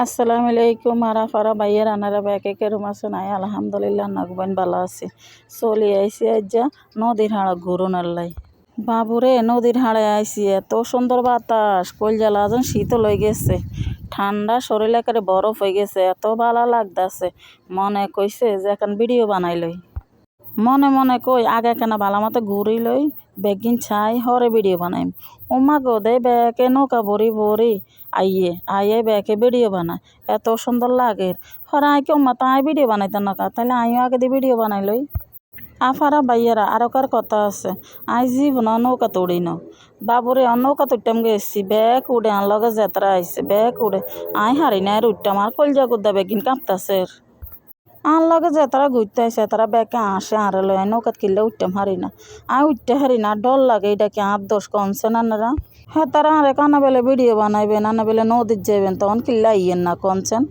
আসসালামু আলাইকুম আরাফারা বাইয়ের আনারা ব্যাকে কেরম আছেন? আয় আলহামদুলিল্লাহ নাগবান ভালো আছি। চলি আইসি আজ্জা নদীর হাড়া ঘুরুন আল্লাই বাবুরে নদীর হাড়ে আইসি এত সুন্দর বাতাস কলজালা যেন শীত লই গেছে, ঠান্ডা শরীর একেবারে বরফ হয়ে গেছে, এত ভালো লাগতেছে। মনে কইছে যে এখন ভিডিও বানাই লই, মনে মনে কই আগে কেন ভালো মতো ঘুরি লই, বেগিন ছাই হরে ভিডিও বানাইম। ওমা গো দে ব্যাকে নৌকা ভরি ভরি আইয়ে আইয়ে ব্যাকে ভিডিও বানায়, এত সুন্দর লাগে। হরে আই কেউ মাতা আই ভিডিও বানাইতে নৌকা, তাহলে আইও আগে দিয়ে ভিডিও বানাই লই। আফারা বাইয়ারা আরো কার কথা আছে, আই জীবন নৌকা তুড়ি ন বাবুরে নৌকা তুট্টাম গেছি, ব্যাগ উড়ে লগে যাত্রা আইসে ব্যাগ উড়ে আই হারি না উঠতাম আর কলজা গুদ্দা বেগিন কাঁপতাছে। আর লগে যে তারা ঘুরতে আসে তারা ব্যাকে আসে আর লয় নৌকাত কিনলে উঠতাম হারি না, আর উঠতে হারি না, ডর লাগে। এটা কি আর দোষ কনছে নানারা? হ্যাঁ তারা আরে কানা বেলে ভিডিও বানাইবেন, আনা বেলে নদীর যাবেন, তখন কিল্লা ইয়েন না কনছেন।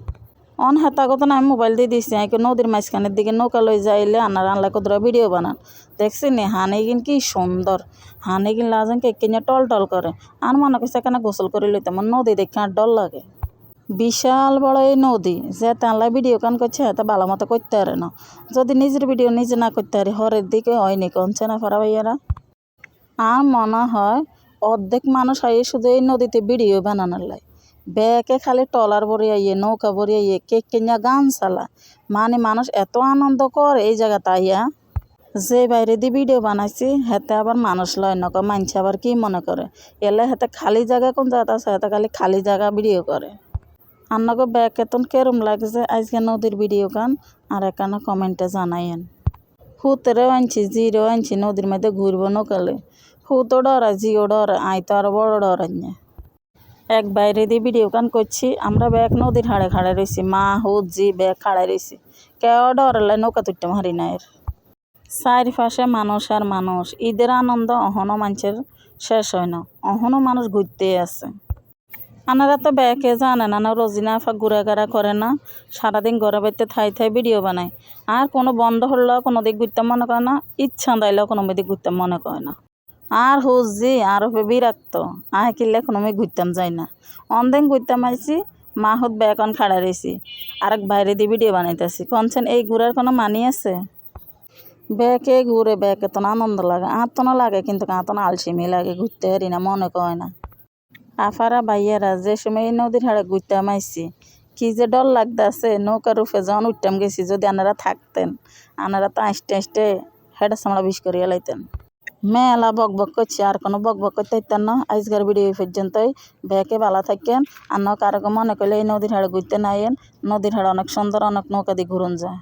অন হেতাগত না আমি মোবাইল দিয়ে দিচ্ছি আইকে নদীর মাঝখানের দিকে নৌকা লই যাইলে আনার আনলা কতটা ভিডিও বানান। দেখছি নি হানে কিন কি সুন্দর, হানে কিন লাজেন কে কিনে টল টল করে। আর মনে করছে এখানে গোসল করে লইতে আমার নদী দেখে আর ডর লাগে। বিশাল বড় এই নদী, যে তানলা ভিডিও কান করছে এত ভালো মতো করতে পারে না। যদি নিজের ভিডিও নিজে না করতে পারি হরের দিকে হয়নি কনছে না ফারা ভাইয়ারা। আর মনে হয় অর্ধেক মানুষ আইয়ে শুধু এই নদীতে ভিডিও বানানোর লাই, ব্যাকে খালি টলার ভরে আইয়ে নৌকা ভরে আইয়ে কেক কিনা গান চালা। মানে মানুষ এত আনন্দ করে এই জায়গাতে আইয়া, যে বাইরে দিয়ে ভিডিও বানাইছি হেতে আবার মানুষ লয় নক, মানছে আবার কি মনে করে এলে হেতে খালি জায়গা কোন জায়গা আছে, হেতে খালি খালি জায়গা ভিডিও করে। আপনাকে ব্যাগ এতন কেরম লাগছে আজকে নদীর ভিডিও গান আর এখানে কমেন্টে জানাইন। হুতেরেও আনছি জিরেও আনছি নদীর মধ্যে ঘুরবো নৌকালে, হুতো ডরায় জিও ডরায়, আই তো আরো বড় ডরাইনে। এক বাইরে দিয়ে ভিডিও গান করছি, আমরা ব্যাগ নদীর হাড়ে খাড়ে রয়েছি, মা হুত জি ব্যাগ খাড়াই রয়েছি, কেউ ডরালে নৌকা তুটতে মারি না। এর চারিপাশে মানুষ আর মানুষ, ঈদের আনন্দ অহনো মানুষের শেষ হয় না, অহনো মানুষ ঘুরতে আছে। আনারা তো ব্যাকে জানে না, রোজিনা আফা ঘুরাঘাড়া করে না, সারাদিন ঘরে বাড়িতে থাই থাই ভিডিও বানায়। আর কোনো বন্ধ হলেও কোনো দিক ঘুরতে মনে করে না, ইচ্ছা দাইলেও কোনো দিক ঘুরতে মনে করে না। আর হুজি আর বিরক্ত, আয় কিনলে কোনো মেয়ে ঘুরতাম যাই না। অনদিন ঘুরতাম আইসি মা হুত ব্যাকন খাড়া রয়েছি, আরেক বাইরে দিয়ে ভিডিও বানাইতেছি কনছেন। এই ঘুরার কোনো মানি আছে? ব্যাকে ঘুরে ব্যাকে তো আনন্দ লাগে, আতনা লাগে, কিন্তু আতনা আলসিমি লাগে, ঘুরতে হারি না মনে কয় না। আফারা ভাইয়ারা যে সময় এই নদীর হাড়ে ঘুরতাম আইসি কি যে ডর লাগতেছে, নৌকার রূপে যখন উঠতাম গেছি, যদি আনারা থাকতেন আনারা তো আসতে আসতে হেডা সামলা বিষ করিয়া লাইতেন। মেলা বক বক করছি, আর কোনো বক বক করতে হইতেন না। আজকের ভিডিও পর্যন্তই, ব্যাকে ভালো থাকেন। আর কারো মনে করলে এই নদীর হাড়ে ঘুরতে নাইয়েন, নদীর হাড়ে অনেক সুন্দর, অনেক নৌকা দিয়ে ঘুরন যায়।